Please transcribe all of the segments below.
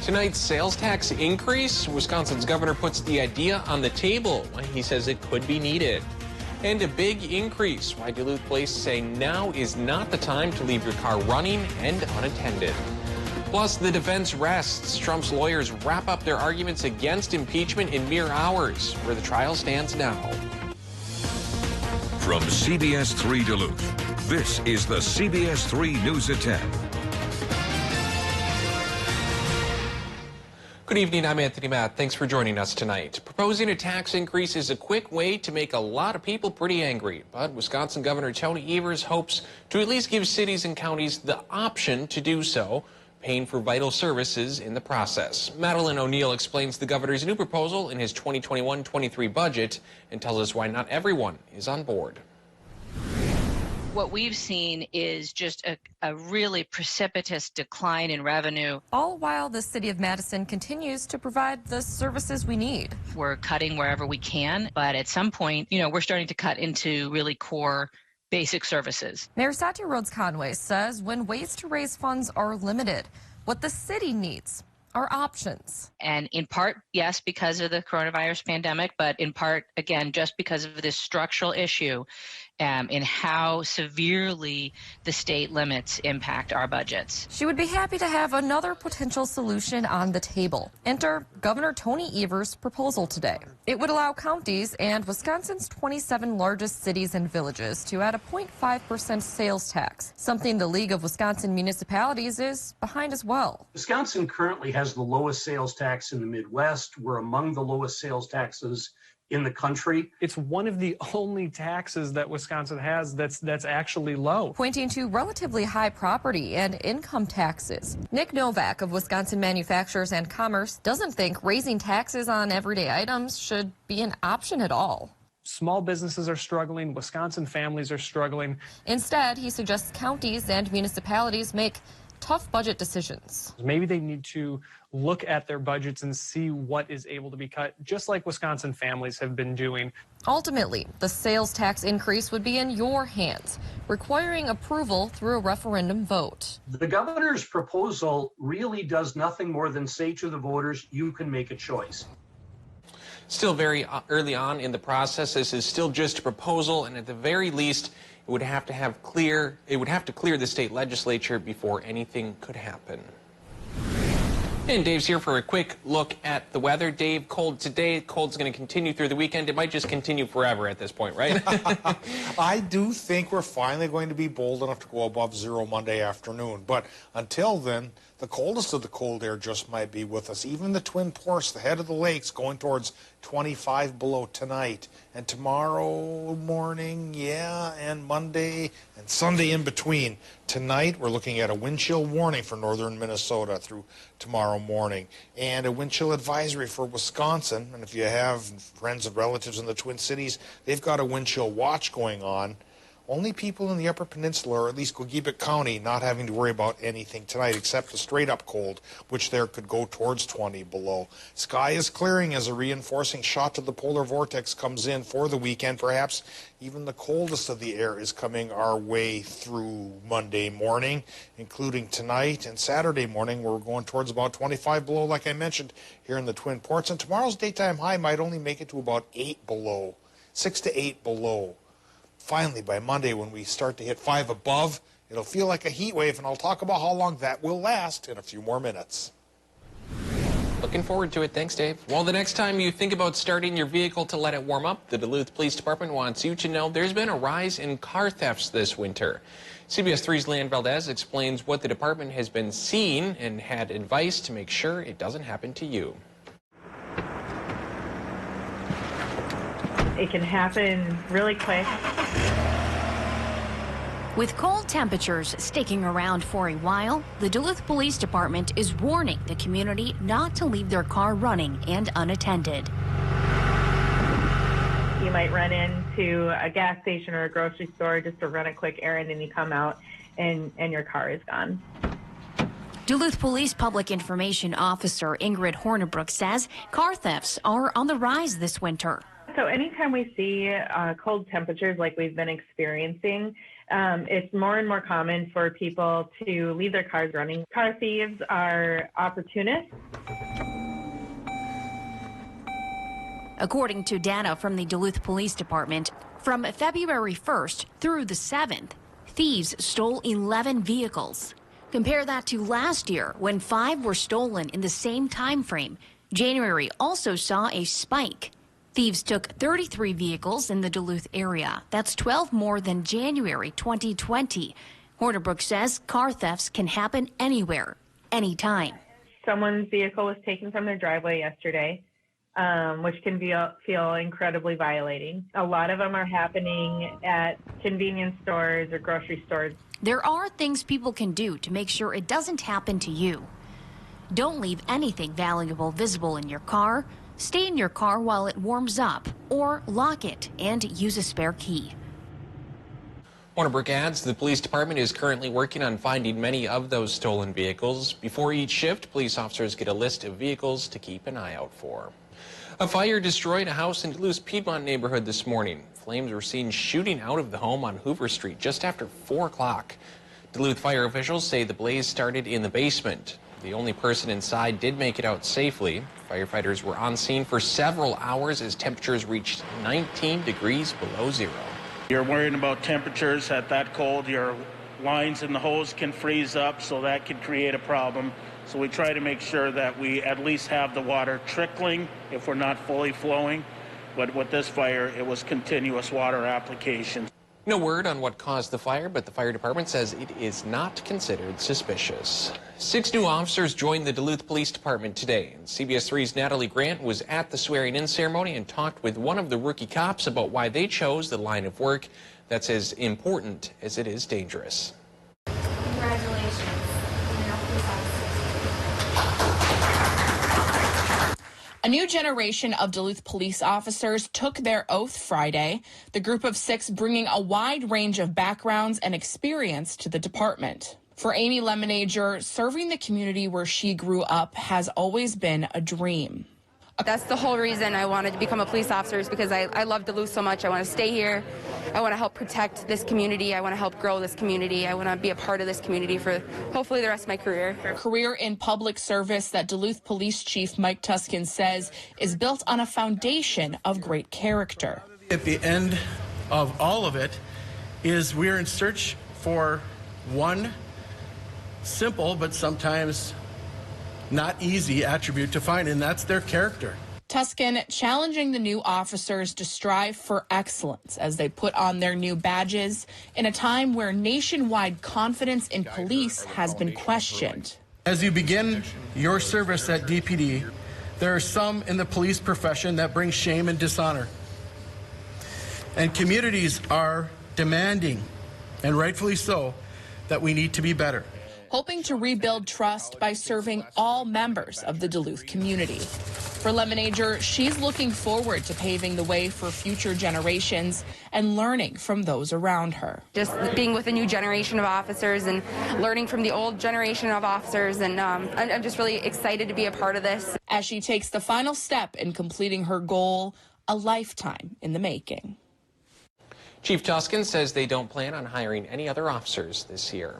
Tonight's sales tax increase, Wisconsin's governor puts the idea on the table. He says it could be needed. And a big increase. Why Duluth police say now is not the time to leave your car running and unattended. Plus, the defense rests. Trump's lawyers wrap up their arguments against impeachment in mere hours, where the trial stands now. From CBS3 Duluth, this is the CBS3 News at 10. Good evening, I'm Anthony Matt. Thanks for joining us tonight. Proposing a tax increase is a quick way to make a lot of people pretty angry, but Wisconsin Governor Tony Evers hopes to at least give cities and counties the option to do so, paying for vital services in the process. Madeline O'Neill explains the governor's new proposal in his 2021-23 budget and tells us why not everyone is on board. What we've seen is just a really precipitous decline in revenue. All while the city of Madison continues to provide the services we need. We're cutting wherever we can, but at some point, we're starting to cut into really core basic services. Mayor Satya Rhodes-Conway says when ways to raise funds are limited, what the city needs are options. And in part, yes, because of the coronavirus pandemic, but in part, again, just because of this structural issue in how severely the state limits impact our budgets. She would be happy to have another potential solution on the table. Enter Governor Tony Evers' proposal today. It would allow counties and Wisconsin's 27 largest cities and villages to add a 0.5% sales tax, something the League of Wisconsin Municipalities is behind as well. Wisconsin currently has the lowest sales tax in the Midwest. We're among the lowest sales taxes in the country. It's one of the only taxes that Wisconsin has that's actually low. Pointing to relatively high property and income taxes. Nick Novak of Wisconsin Manufacturers and Commerce doesn't think raising taxes on everyday items should be an option at all. Small businesses are struggling. Wisconsin families are struggling. Instead, he suggests counties and municipalities make tough budget decisions. Maybe they need to look at their budgets and see what is able to be cut, just like Wisconsin families have been doing. Ultimately, the sales tax increase would be in your hands, requiring approval through a referendum vote. The governor's proposal really does nothing more than say to the voters, you can make a choice. Still very early on in the process. This is still just a proposal, and at the very least, it would have to clear the state legislature before anything could happen. And Dave's here for a quick look at the weather. Dave, cold today. Cold's going to continue through the weekend. It might just continue forever at this point, right? I do think we're finally going to be bold enough to go above zero Monday afternoon. But until then, the coldest of the cold air just might be with us. Even the Twin Ports, the head of the lakes, going towards 25 below tonight. And tomorrow morning, and Monday and Sunday in between. Tonight, we're looking at a wind chill warning for northern Minnesota through tomorrow morning. And a wind chill advisory for Wisconsin. And if you have friends and relatives in the Twin Cities, they've got a wind chill watch going on. Only people in the Upper Peninsula, or at least Gogebic County, not having to worry about anything tonight except the straight-up cold, which there could go towards 20 below. Sky is clearing as a reinforcing shot to the polar vortex comes in for the weekend. Perhaps even the coldest of the air is coming our way through Monday morning, including tonight and Saturday morning, where we're going towards about 25 below, like I mentioned, here in the Twin Ports. And tomorrow's daytime high might only make it to about 8 below, 6 to 8 below. Finally, by Monday, when we start to hit 5 above, it'll feel like a heat wave, and I'll talk about how long that will last in a few more minutes. Looking forward to it. Thanks, Dave. Well, the next time you think about starting your vehicle to let it warm up, the Duluth Police Department wants you to know there's been a rise in car thefts this winter. CBS 3's Leanne Valdez explains what the department has been seeing and had advice to make sure it doesn't happen to you. It can happen really quick. With cold temperatures sticking around for a while, the Duluth Police Department is warning the community not to leave their car running and unattended. You might run into a gas station or a grocery store just to run a quick errand, and you come out and your car is gone. Duluth Police Public Information Officer Ingrid Hornibrook says car thefts are on the rise this winter. So anytime we see cold temperatures like we've been experiencing, It's more and more common for people to leave their cars running. Car thieves are opportunists. According to data from the Duluth Police Department, from February 1st through the 7th, thieves stole 11 vehicles. Compare that to last year, when 5 were stolen in the same time frame. January also saw a spike. Thieves took 33 vehicles in the Duluth area. That's 12 more than January 2020. Hornibrook says car thefts can happen anywhere, anytime. Someone's vehicle was taken from their driveway yesterday, which can feel incredibly violating. A lot of them are happening at convenience stores or grocery stores. There are things people can do to make sure it doesn't happen to you. Don't leave anything valuable visible in your car. Stay in your car while it warms up, or lock it and use a spare key. Hornibrook adds the police department is currently working on finding many of those stolen vehicles. Before each shift, police officers get a list of vehicles to keep an eye out for. A fire destroyed a house in Duluth's Piedmont neighborhood this morning. Flames were seen shooting out of the home on Hoover Street just after 4 o'clock. Duluth fire officials say the blaze started in the basement. The only person inside did make it out safely. Firefighters were on scene for several hours as temperatures reached 19 degrees below zero. You're worrying about temperatures at that cold. Your lines in the hose can freeze up, so that could create a problem. So we try to make sure that we at least have the water trickling if we're not fully flowing. But with this fire, it was continuous water application. No word on what caused the fire, but the fire department says it is not considered suspicious. 6 new officers joined the Duluth Police Department today. CBS3's Natalie Grant was at the swearing-in ceremony and talked with one of the rookie cops about why they chose the line of work that's as important as it is dangerous. Congratulations. A new generation of Duluth police officers took their oath Friday, the group of 6 bringing a wide range of backgrounds and experience to the department. For Amy Lemonager, serving the community where she grew up has always been a dream. That's the whole reason I wanted to become a police officer, is because I love Duluth so much. I want to stay here. I want to help protect this community. I want to help grow this community. I want to be a part of this community for hopefully the rest of my career. A career in public service that Duluth Police Chief Mike Tuskin says is built on a foundation of great character. At the end of all of it is we're in search for one simple but sometimes not easy attribute to find, and that's their character. Tuskin challenging the new officers to strive for excellence as they put on their new badges in a time where nationwide confidence in police has been questioned. As you begin your service at DPD, there are some in the police profession that bring shame and dishonor. And communities are demanding, and rightfully so, that we need to be better. Hoping to rebuild trust by serving all members of the Duluth community. For Lemonager, she's looking forward to paving the way for future generations and learning from those around her. Just being with a new generation of officers and learning from the old generation of officers, and I'm just really excited to be a part of this. As she takes the final step in completing her goal, a lifetime in the making. Chief Tuskin says they don't plan on hiring any other officers this year.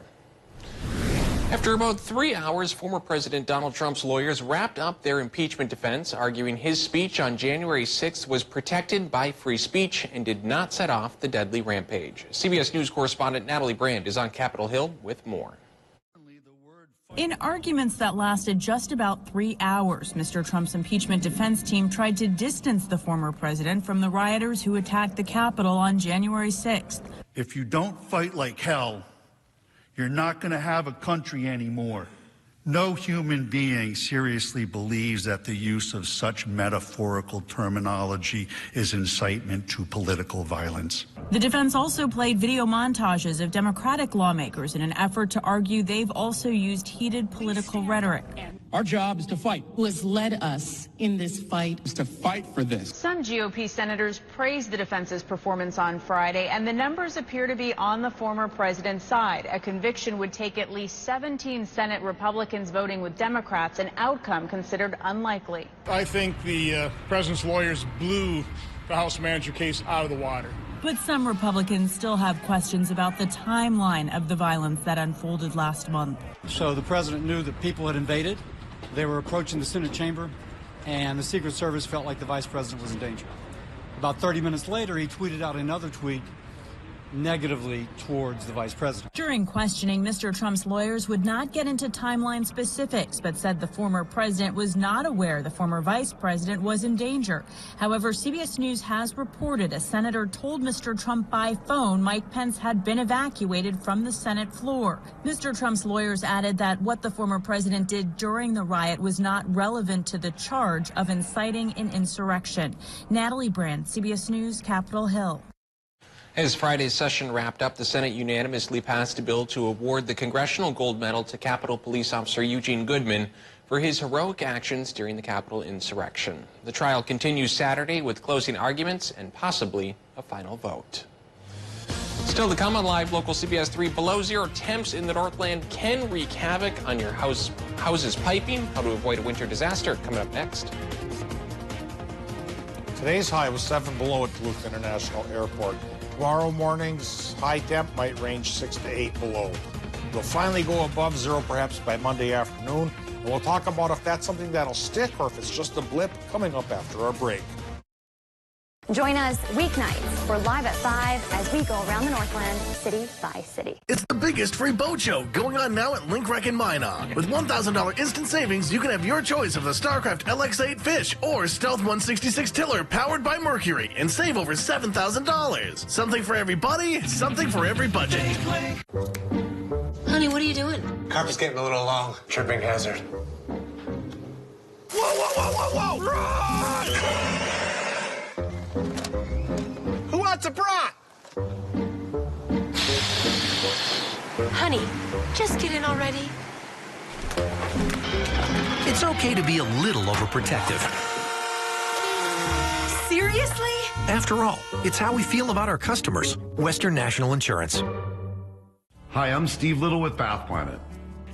After about 3 hours, former President Donald Trump's lawyers wrapped up their impeachment defense, arguing his speech on January 6th was protected by free speech and did not set off the deadly rampage. CBS News correspondent Natalie Brand is on Capitol Hill with more. In arguments that lasted just about 3 hours, Mr. Trump's impeachment defense team tried to distance the former president from the rioters who attacked the Capitol on January 6th. If you don't fight like hell, you're not going to have a country anymore. No human being seriously believes that the use of such metaphorical terminology is incitement to political violence. The defense also played video montages of Democratic lawmakers in an effort to argue they've also used heated political rhetoric. Our job is to fight. Who has led us in this fight is to fight for this. Some GOP senators praised the defense's performance on Friday, and the numbers appear to be on the former president's side. A conviction would take at least 17 Senate Republicans voting with Democrats, an outcome considered unlikely. I think the president's lawyers blew the House manager case out of the water. But some Republicans still have questions about the timeline of the violence that unfolded last month. So the president knew that people had invaded. They were approaching the Senate chamber, and the Secret Service felt like the vice president was in danger. About 30 minutes later, he tweeted out another tweet negatively towards the vice president. During questioning, Mr. Trump's lawyers would not get into timeline specifics, but said the former president was not aware the former vice president was in danger. However, CBS News has reported a senator told Mr. Trump by phone Mike Pence had been evacuated from the Senate floor. Mr. Trump's lawyers added that what the former president did during the riot was not relevant to the charge of inciting an insurrection. Natalie Brand, CBS News, Capitol Hill. As Friday's session wrapped up, the Senate unanimously passed a bill to award the Congressional Gold Medal to Capitol Police Officer Eugene Goodman for his heroic actions during the Capitol insurrection. The trial continues Saturday with closing arguments and possibly a final vote. Still to come on Live Local CBS 3, below zero temps in the Northland can wreak havoc on your house's piping. How to avoid a winter disaster coming up next. Today's high was 7 below at Duluth International Airport. Tomorrow morning's high temp might range 6 to 8 below. We'll finally go above zero perhaps by Monday afternoon. And we'll talk about if that's something that'll stick or if it's just a blip coming up after our break. Join us weeknights for Live at 5 as we go around the Northland city by city. It's the biggest free boat show going on now at Link Wreck in Minot. With $1,000 instant savings, you can have your choice of the StarCraft LX8 Fish or Stealth 166 Tiller powered by Mercury and save over $7,000. Something for everybody, something for every budget. Honey, what are you doing? Carpet's getting a little long. Tripping hazard. Whoa, whoa, whoa, whoa, whoa! Run! Who wants a brat? Honey, just get in already. It's okay to be a little overprotective. Seriously? After all, it's how we feel about our customers. Western National Insurance. Hi, I'm Steve Little with Bath Planet.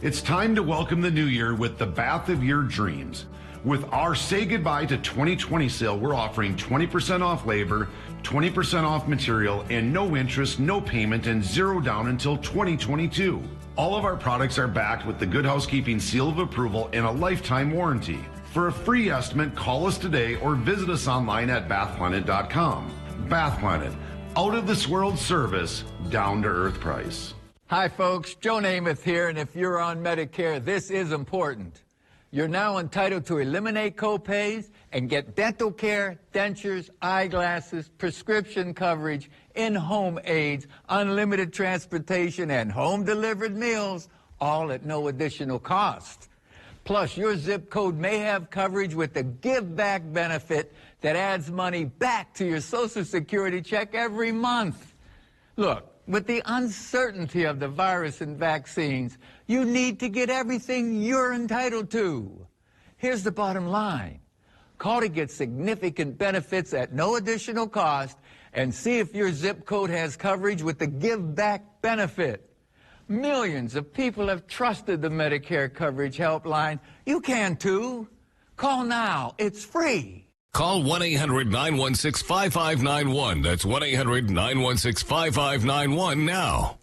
It's time to welcome the new year with the bath of your dreams. With our Say Goodbye to 2020 sale, we're offering 20% off labor, 20% off material, and no interest, no payment, and zero down until 2022. All of our products are backed with the Good Housekeeping seal of approval and a lifetime warranty. For a free estimate, call us today or visit us online at bathplanet.com. Bath Planet, out of this world service, down to earth price. Hi folks, Joe Namath here, and if you're on Medicare, this is important. You're now entitled to eliminate copays and get dental care, dentures, eyeglasses, prescription coverage, in-home aids, unlimited transportation, and home-delivered meals, all at no additional cost. Plus, your zip code may have coverage with the Give Back benefit that adds money back to your Social Security check every month. Look, with the uncertainty of the virus and vaccines, you need to get everything you're entitled to. Here's the bottom line. Call to get significant benefits at no additional cost and see if your zip code has coverage with the Give Back benefit. Millions of people have trusted the Medicare Coverage Helpline. You can too. Call now. It's free. Call 1-800-916-5591. That's 1-800-916-5591 now.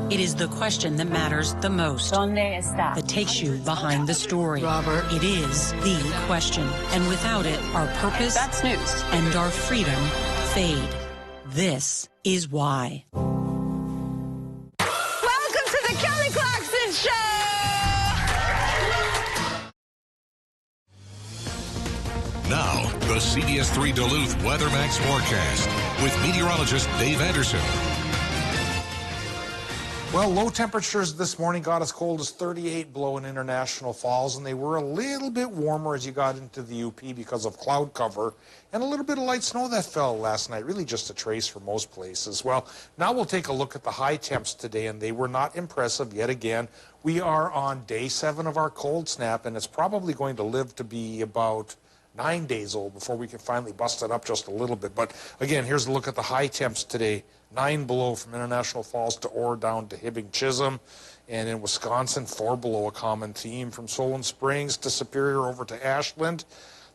It is the question that matters the most, that takes you behind the story. Robert. It is the question, and without it, our purpose and our freedom fade. This is why. Welcome to the Kelly Clarkson Show! Now, the CBS3 Duluth WeatherMax forecast with meteorologist Dave Anderson. Well, low temperatures this morning got as cold as 38 below in International Falls, and they were a little bit warmer as you got into the UP because of cloud cover and a little bit of light snow that fell last night, really just a trace for most places. Well, now we'll take a look at the high temps today, and they were not impressive yet again. We are on day 7 of our cold snap, and it's probably going to live to be about 9 days old before we can finally bust it up just a little bit. But again, here's a look at the high temps today. 9 below from International Falls to Orr down to Hibbing Chisholm. And in Wisconsin, 4 below, a common theme from Solon Springs to Superior over to Ashland.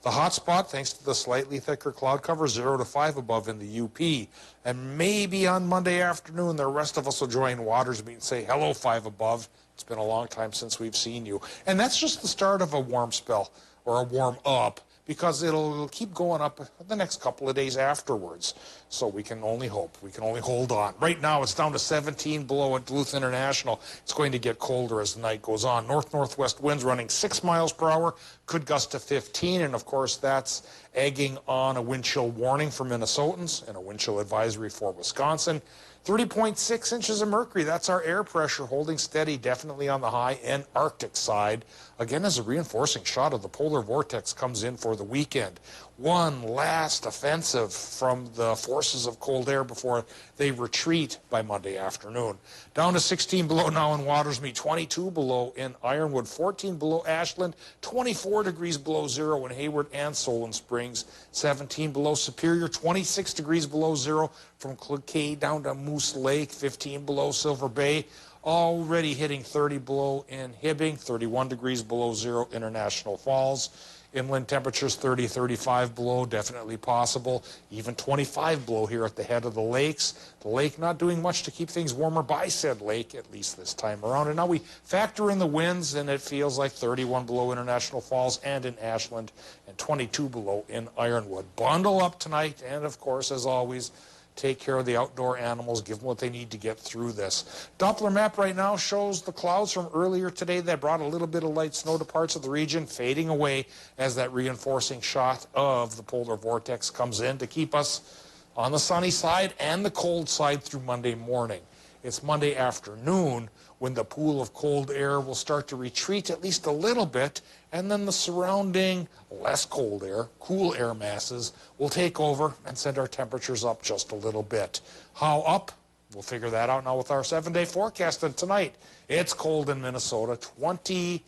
The hot spot, thanks to the slightly thicker cloud cover, 0 to 5 above in the UP. And maybe on Monday afternoon, the rest of us will join Watersby and say, hello, 5 above. It's been a long time since we've seen you. And that's just the start of a warm spell, or a warm up, because it'll keep going up the next couple of days afterwards. So we can only hope. We can only hold on. Right now, it's down to 17 below at Duluth International. It's going to get colder as the night goes on. North-northwest winds running 6 miles per hour, could gust to 15, and of course that's egging on a wind chill warning for Minnesotans and a wind chill advisory for Wisconsin. 30.6 inches of mercury, that's our air pressure, holding steady, definitely on the high and Arctic side. Again, as a reinforcing shot of the polar vortex comes in for the weekend. One last offensive from the forces of cold air before they retreat by Monday afternoon. Down to 16 below now in Watersby, 22 below in Ironwood, 14 below Ashland, 24 degrees below zero in Hayward and Solon Springs, 17 below Superior, 26 degrees below zero from Cloquet down to Moose Lake, 15 below Silver Bay. Already hitting 30 below in Hibbing, 31 degrees below zero International Falls. Inland temperatures 30, 35 below, definitely possible. Even 25 below here at the head of the lakes. The lake not doing much to keep things warmer by said lake, at least this time around. And now we factor in the winds, and it feels like 31 below International Falls and in Ashland, and 22 below in Ironwood. Bundle up tonight, and of course, as always, take care of the outdoor animals, give them what they need to get through this. Doppler map right now shows the clouds from earlier today that brought a little bit of light snow to parts of the region fading away as that reinforcing shot of the polar vortex comes in to keep us on the sunny side and the cold side through Monday morning. It's Monday afternoon when the pool of cold air will start to retreat at least a little bit, and then the surrounding less cold air, cool air masses will take over and send our temperatures up just a little bit. How up? We'll figure that out now with our 7-day forecast. And tonight, it's cold in Minnesota, 20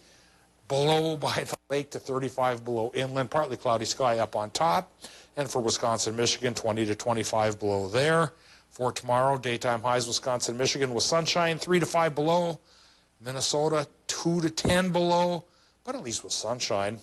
below by the lake to 35 below inland, partly cloudy sky up on top. And for Wisconsin, Michigan, 20 to 25 below there. For tomorrow, daytime highs, Wisconsin, Michigan with sunshine, 3 to 5 below. Minnesota, 2 to 10 below, but at least with sunshine.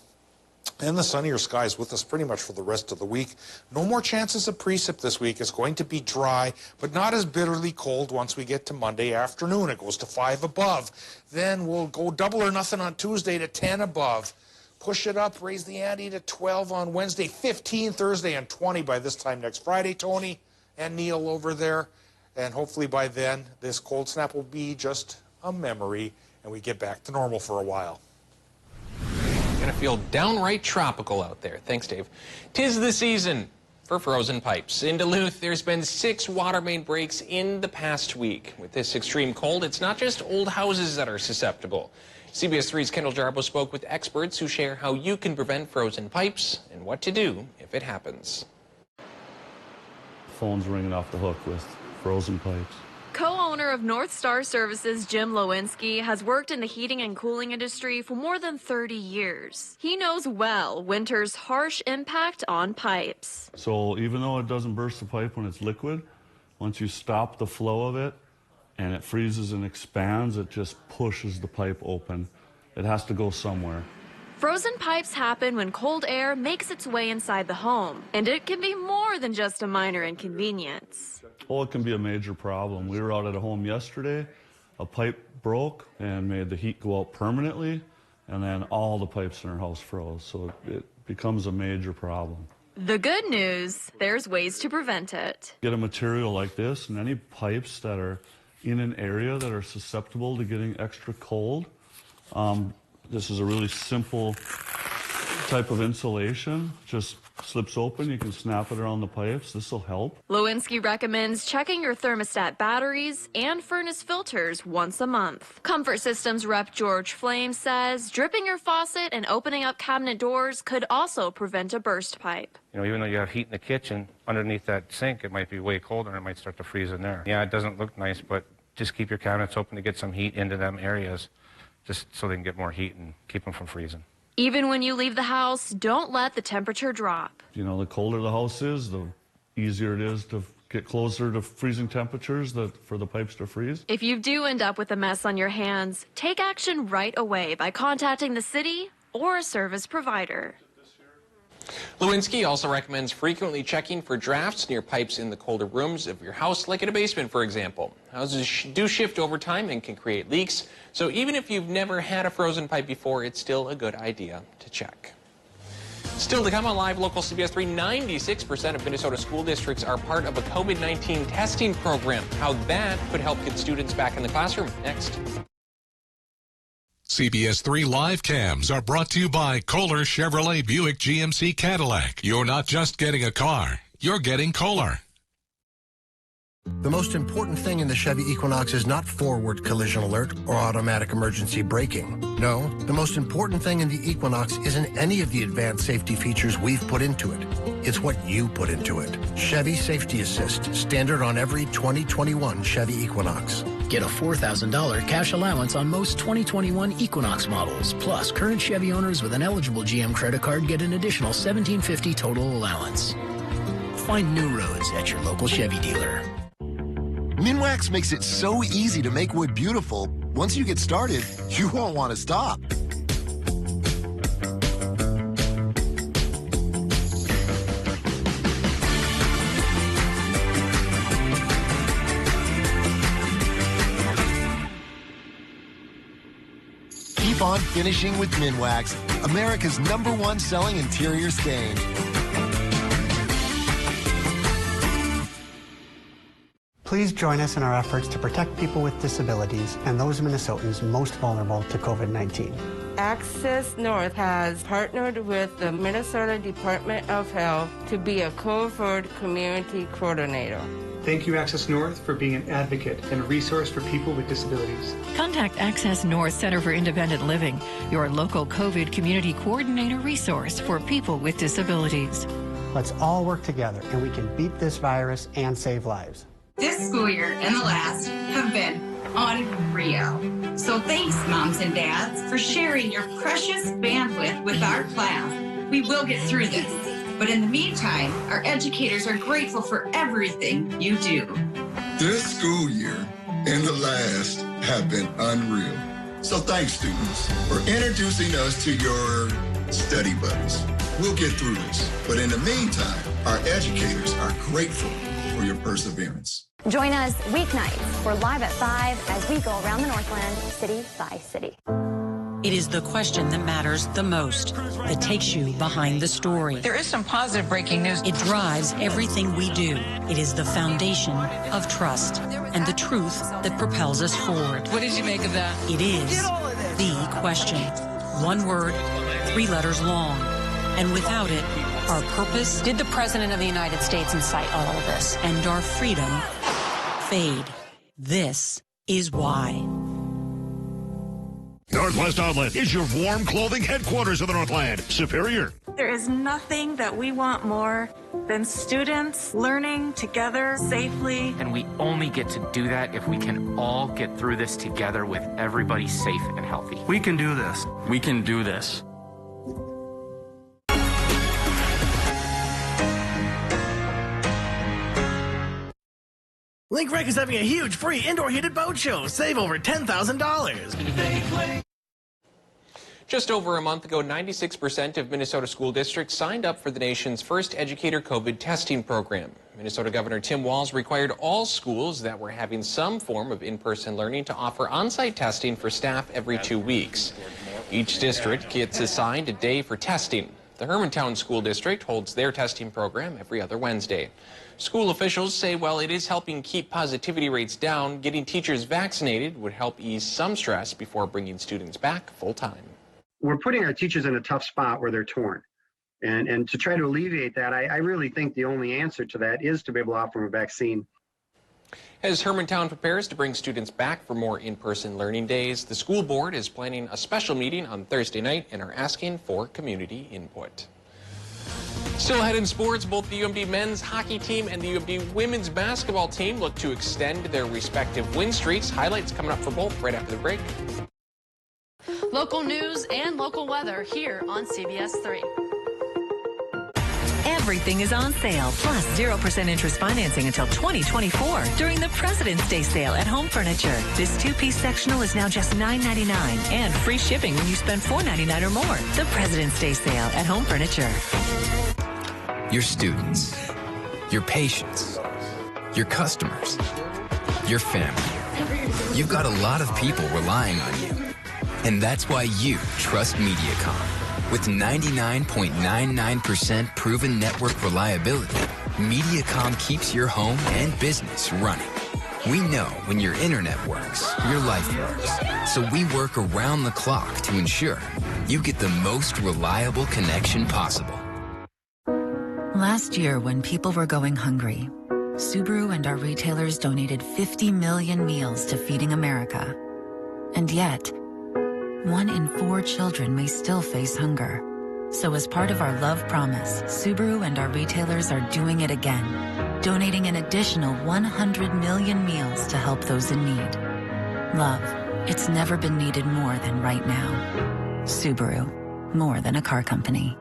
And the sunnier skies with us pretty much for the rest of the week. No more chances of precip this week. It's going to be dry, but not as bitterly cold once we get to Monday afternoon. It goes to 5 above. Then we'll go double or nothing on Tuesday to 10 above. Push it up, raise the ante to 12 on Wednesday, 15 Thursday, and 20 by this time next Friday, Tony and Neil over there. And hopefully by then, this cold snap will be just a memory, and we get back to normal for a while. Gonna feel downright tropical out there. Thanks, Dave. 'Tis the season for frozen pipes. In Duluth, there's been 6 water main breaks in the past week. With this extreme cold, it's not just old houses that are susceptible. CBS3's Kendall Jarbo spoke with experts who share how you can prevent frozen pipes and what to do if it happens. Phone's ringing off the hook with frozen pipes. Co-owner of North Star Services, Jim Lewinsky, has worked in the heating and cooling industry for more than 30 years. He knows well winter's harsh impact on pipes. So even though it doesn't burst the pipe when it's liquid, once you stop the flow of it and it freezes and expands, it just pushes the pipe open. It has to go somewhere. Frozen pipes happen when cold air makes its way inside the home, and it can be more than just a minor inconvenience. Oh, it can be a major problem. We were out at a home yesterday. A pipe broke and made the heat go out permanently, and then all the pipes in our house froze. So it becomes a major problem. The good news, there's ways to prevent it. Get a material like this, and any pipes that are in an area that are susceptible to getting extra cold. This is a really simple type of insulation. Just slips open, you can snap it around the pipes. This will help. Lewinsky recommends checking your thermostat batteries and furnace filters once a month. Comfort Systems rep George Flame says dripping your faucet and opening up cabinet doors could also prevent a burst pipe. You know, even though you have heat in the kitchen, underneath that sink, it might be way colder and it might start to freeze in there. Yeah, it doesn't look nice, but just keep your cabinets open to get some heat into them areas, just so they can get more heat and keep them from freezing. Even when you leave the house, don't let the temperature drop. You know, the colder the house is, the easier it is to get closer to freezing temperatures for the pipes to freeze. If you do end up with a mess on your hands, take action right away by contacting the city or a service provider. Lewinsky also recommends frequently checking for drafts near pipes in the colder rooms of your house, like in a basement, for example. Houses do shift over time and can create leaks, so even if you've never had a frozen pipe before, it's still a good idea to check. Still to come on Live Local CBS 3, 96% of Minnesota school districts are part of a COVID-19 testing program. How that could help get students back in the classroom. Next. CBS 3 live cams are brought to you by Kohler Chevrolet Buick GMC Cadillac. You're not just getting a car, you're getting Kohler. The most important thing in the Chevy Equinox is not forward collision alert or automatic emergency braking. No, the most important thing in the Equinox isn't any of the advanced safety features we've put into it. It's what you put into it. Chevy Safety Assist, standard on every 2021 Chevy Equinox. Get a $4,000 cash allowance on most 2021 Equinox models. Plus, current Chevy owners with an eligible GM credit card get an additional $1,750 total allowance. Find new roads at your local Chevy dealer. Minwax makes it so easy to make wood beautiful. Once you get started, you won't want to stop. Keep on finishing with Minwax, America's #1 selling interior stain. Please join us in our efforts to protect people with disabilities and those Minnesotans most vulnerable to COVID-19. Access North has partnered with the Minnesota Department of Health to be a COVID community coordinator. Thank you, Access North, for being an advocate and a resource for people with disabilities. Contact Access North Center for Independent Living, your local COVID community coordinator resource for people with disabilities. Let's all work together and we can beat this virus and save lives. This school year and the last have been unreal. So thanks, moms and dads, for sharing your precious bandwidth with our class. We will get through this. But in the meantime, our educators are grateful for everything you do. This school year and the last have been unreal. So thanks, students, for introducing us to your study buddies. We'll get through this. But in the meantime, our educators are grateful for your perseverance. Join us weeknights for Live at 5 as we go around the Northland, city by city. It is the question that matters the most, that takes you behind the story. There is some positive breaking news. It drives everything we do. It is the foundation of trust and the truth that propels us forward. What did you make of that? It is the question. One word, 3 letters long. And without it, our purpose... Did the President of the United States incite all of this? And our freedom fade. This is why. Northwest Outlet is your warm clothing headquarters of the Northland. Superior. There is nothing that we want more than students learning together safely. And we only get to do that if we can all get through this together with everybody safe and healthy. We can do this. We can do this. Link Rec is having a huge free indoor heated boat show. Save over $10,000. Just over a month ago, 96% of Minnesota school districts signed up for the nation's first educator COVID testing program. Minnesota Governor Tim Walz required all schools that were having some form of in-person learning to offer on-site testing for staff every 2 weeks. Each district gets assigned a day for testing. The Hermantown School District holds their testing program every other Wednesday. School officials say while it is helping keep positivity rates down, getting teachers vaccinated would help ease some stress before bringing students back full-time. We're putting our teachers in a tough spot where they're torn. And to try to alleviate that, I really think the only answer to that is to be able to offer them a vaccine. As Hermantown prepares to bring students back for more in-person learning days, the school board is planning a special meeting on Thursday night and are asking for community input. Still ahead in sports, both the UMD men's hockey team and the UMD women's basketball team look to extend their respective win streaks. Highlights coming up for both right after the break. Local news and local weather here on CBS 3. Everything is on sale, plus 0% interest financing until 2024 during the President's Day sale at Home Furniture. This two-piece sectional is now just $9.99 and free shipping when you spend $4.99 or more. The President's Day sale at Home Furniture. Your students, your patients, your customers, your family. You've got a lot of people relying on you. And that's why you trust Mediacom. With 99.99% proven network reliability, Mediacom keeps your home and business running. We know when your internet works, your life works. So we work around the clock to ensure you get the most reliable connection possible. Last year, when people were going hungry, Subaru and our retailers donated 50 million meals to Feeding America. And yet, 1 in 4 children may still face hunger. So as part of our love promise, Subaru and our retailers are doing it again, donating an additional 100 million meals to help those in need. Love, it's never been needed more than right now. Subaru, more than a car company.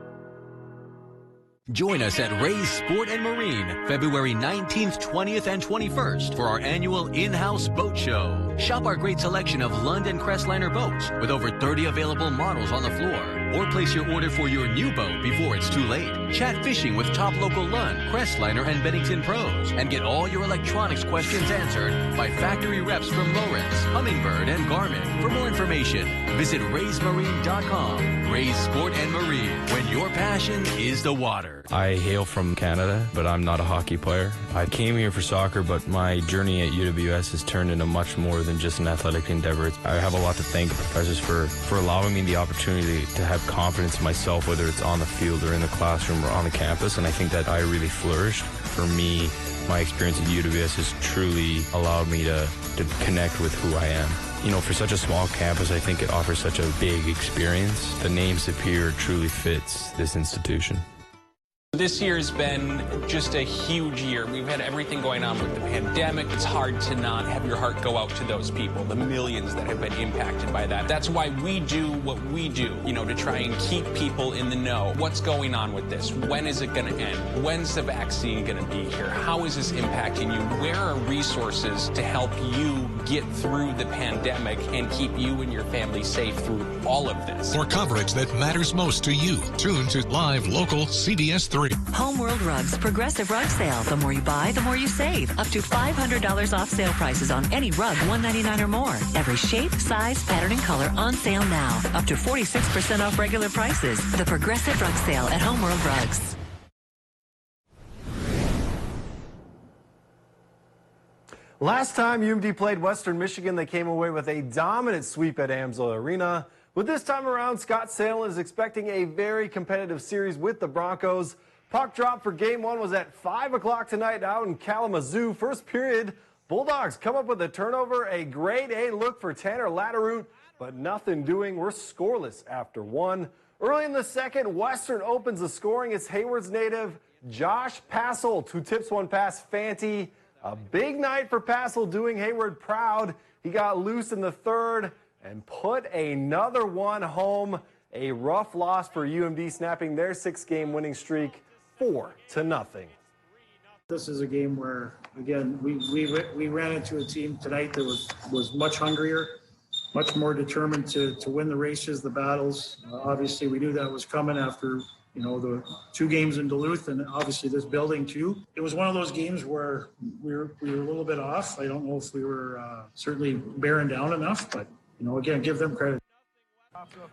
Join us at Ray's Sport and Marine, February 19th, 20th, and 21st for our annual in-house boat show. Shop our great selection of Lund and Crestliner boats with over 30 available models on the floor. Or place your order for your new boat before it's too late. Chat fishing with top local Lund, Crestliner, and Bennington pros. And get all your electronics questions answered by factory reps from Lowrance, Humminbird, and Garmin. For more information, visit raysmarine.com. Rays Sport and Marine, when your passion is the water. I hail from Canada, but I'm not a hockey player. I came here for soccer, but my journey at UWS has turned into much more than just an athletic endeavor. I have a lot to thank the professors for allowing me the opportunity to have confidence in myself, whether it's on the field or in the classroom or on the campus, and I think that I really flourished. For me, my experience at UWS has truly allowed me to connect with who I am. You know, for such a small campus, I think it offers such a big experience. The name Superior truly fits this institution. This year's been just a huge year. We've had everything going on with the pandemic. It's hard to not have your heart go out to those people, the millions that have been impacted by that. That's why we do what we do, you know, to try and keep people in the know. What's going on with this? When is it going to end? When's the vaccine going to be here? How is this impacting you? Where are resources to help you get through the pandemic and keep you and your family safe through all of this? For coverage that matters most to you, tune to live local CBS3. Homeworld Rugs Progressive Rug Sale. The more you buy, the more you save. Up to $500 off sale prices on any rug, $199 or more. Every shape, size, pattern, and color on sale now. Up to 46% off regular prices. The Progressive Rug Sale at Homeworld Rugs. Last time UMD played Western Michigan, they came away with a dominant sweep at Amsoil Arena. But this time around, Scott Salem is expecting a very competitive series with the Broncos. Puck drop for Game 1 was at 5 o'clock tonight out in Kalamazoo. First period, Bulldogs come up with a turnover, a grade A look for Tanner Latteroot, but nothing doing. We're scoreless after 1. Early in the second, Western opens the scoring. It's Hayward's native Josh Passelt who tips one past Fanti. A big night for Passelt, doing Hayward proud. He got loose in the third and put another one home. A rough loss for UMD, snapping their 6-game winning streak 4-0. This is a game where, again, we ran into a team tonight that was much hungrier, much more determined to win the races, the battles. Obviously, we knew that was coming after, you know, the 2 games in Duluth and obviously this building too. It was one of those games where we were a little bit off. I don't know if we were certainly bearing down enough, but, you know, again, give them credit.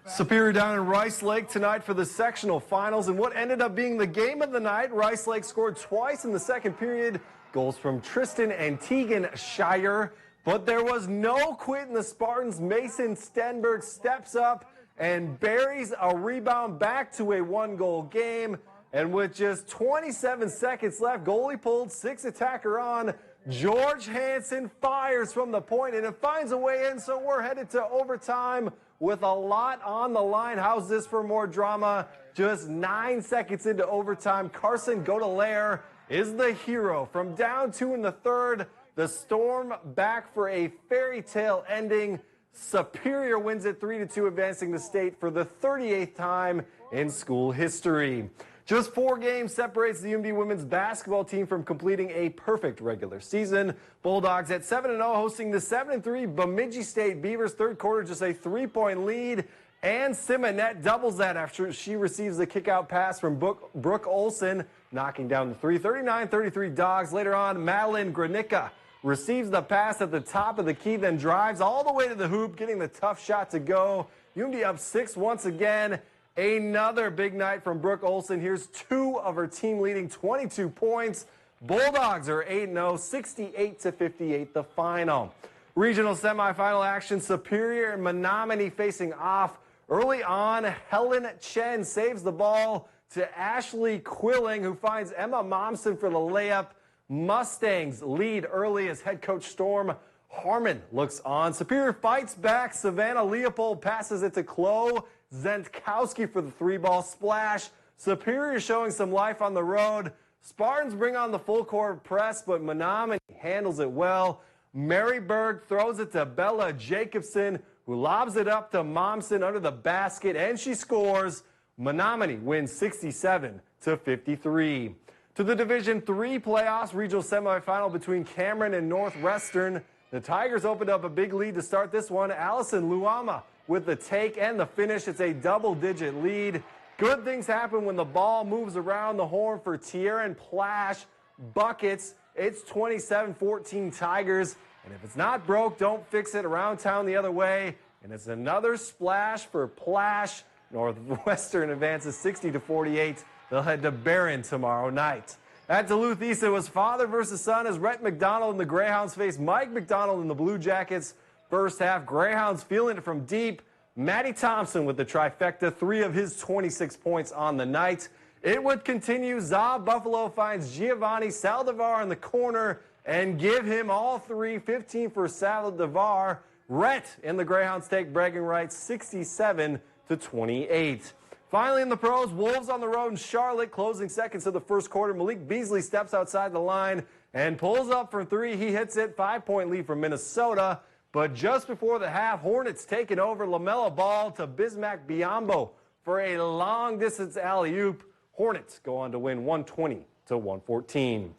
Superior down in Rice Lake tonight for the sectional finals, and what ended up being the game of the night. Rice Lake scored twice in the second period. Goals from Tristan and Tegan Shire, but there was no quit in the Spartans. Mason Stenberg steps up and buries a rebound back to a 1-goal game. And with just 27 seconds left, goalie pulled, 6 attacker on. George Hansen fires from the point, and it finds a way in, so we're headed to overtime with a lot on the line. How's this for more drama? Just 9 seconds into overtime, Carson Godelaire is the hero. From down 2 in the third, the Storm back for a fairy tale ending. Superior wins it 3-2, advancing the state for the 38th time in school history. Just 4 games separates the UMD women's basketball team from completing a perfect regular season. Bulldogs at 7-0 hosting the 7-3 Bemidji State Beavers. Third quarter, just a 3-point lead. And Simonette doubles that after she receives the kick-out pass from Brooke Olson, knocking down the three. 39-33 Dogs. Later on, Madeline Granicka receives the pass at the top of the key, then drives all the way to the hoop, getting the tough shot to go. UMD up 6 once again. Another big night from Brooke Olson. Here's 2 of her team leading 22 points. Bulldogs are 8-0, 68-58 the final. Regional semifinal action, Superior and Menominee facing off. Early on, Helen Chen saves the ball to Ashley Quilling, who finds Emma Momsen for the layup. Mustangs lead early as head coach Storm Harmon looks on. Superior fights back. Savannah Leopold passes it to Chloe Zentkowski for the 3-ball splash. Superior showing some life on the road. Spartans bring on the full court press, but Menominee handles it well. Maryburg throws it to Bella Jacobson, who lobs it up to Momsen under the basket, and she scores. Menominee wins 67-53. To the Division III playoffs, regional semifinal between Cameron and Northwestern. The Tigers opened up a big lead to start this one. Allison Luama with the take and the finish. It's a double-digit lead. Good things happen when the ball moves around the horn for Tierran Plash. Buckets. It's 27-14 Tigers. And if it's not broke, don't fix it. Around town the other way. And it's another splash for Plash. Northwestern advances 60-48. They'll head to Barron tomorrow night. At Duluth East, it was father versus son as Rhett McDonald and the Greyhounds face Mike McDonald and the Blue Jackets. First half, Greyhounds feeling it from deep. Matty Thompson with the trifecta, 3 of his 26 points on the night. It would continue. Zaw Buffalo finds Giovanni Saldivar in the corner and give him all 3, 15 for Saldivar. Rhett and the Greyhounds take bragging rights 67-28. Finally in the pros, Wolves on the road in Charlotte, closing seconds of the first quarter. Malik Beasley steps outside the line and pulls up for 3. He hits it, 5-point lead for Minnesota. But just before the half, Hornets taking over. LaMelo Ball to Bismack Biyombo for a long-distance alley-oop. Hornets go on to win 120-114.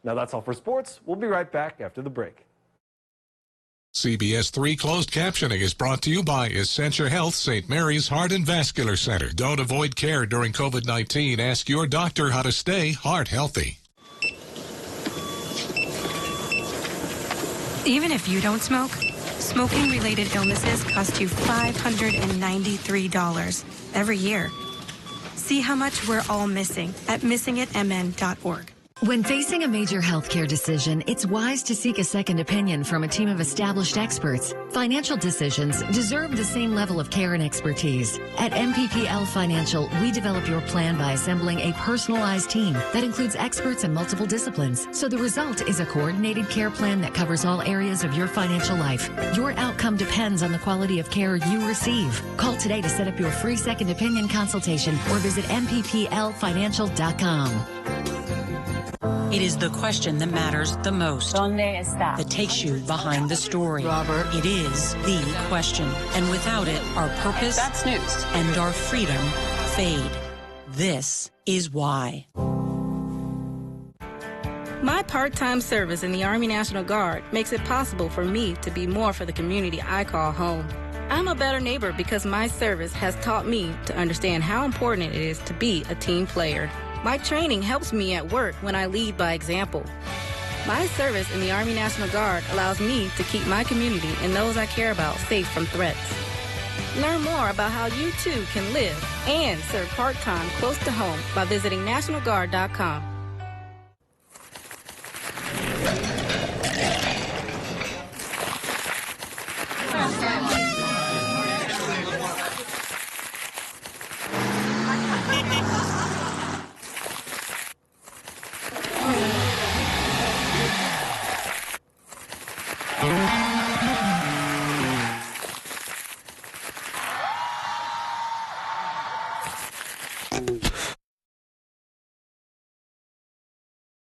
Now that's all for sports. We'll be right back after the break. CBS3 closed captioning is brought to you by Essentia Health St. Mary's Heart and Vascular Center. Don't avoid care during COVID-19. Ask your doctor how to stay heart healthy. Even if you don't smoke, smoking-related illnesses cost you $593 every year. See how much we're all missing at missingitmn.org. When facing a major healthcare decision, it's wise to seek a second opinion from a team of established experts. Financial decisions deserve the same level of care and expertise. At MPPL Financial, we develop your plan by assembling a personalized team that includes experts in multiple disciplines. So the result is a coordinated care plan that covers all areas of your financial life. Your outcome depends on the quality of care you receive. Call today to set up your free second opinion consultation or visit MPPLfinancial.com. It is the question that matters the most, that takes you behind the story. Robert, it is the question. And without it, our purpose and our freedom fade. This is why. My part-time service in the Army National Guard makes it possible for me to be more for the community I call home. I'm a better neighbor because my service has taught me to understand how important it is to be a team player. My training helps me at work when I lead by example. My service in the Army National Guard allows me to keep my community and those I care about safe from threats. Learn more about how you too can live and serve part-time close to home by visiting NationalGuard.com.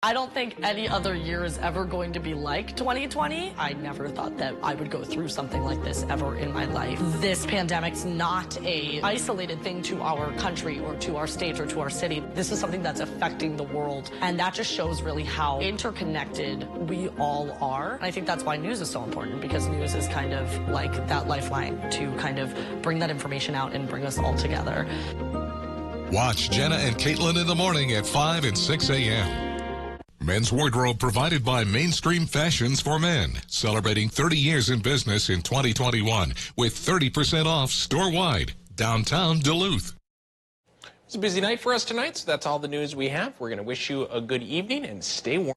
I don't think any other year is ever going to be like 2020. I never thought that I would go through something like this ever in my life. This pandemic's not a isolated thing to our country or to our state or to our city. This is something that's affecting the world, and that just shows really how interconnected we all are. And I think that's why news is so important, because news is kind of like that lifeline to kind of bring that information out and bring us all together. Watch Jenna and Caitlin in the morning at 5 and 6 a.m. Men's wardrobe provided by Mainstream Fashions for Men, celebrating 30 years in business in 2021 with 30% off store-wide, downtown Duluth. It's a busy night for us tonight, so that's all the news we have. We're going to wish you a good evening and stay warm.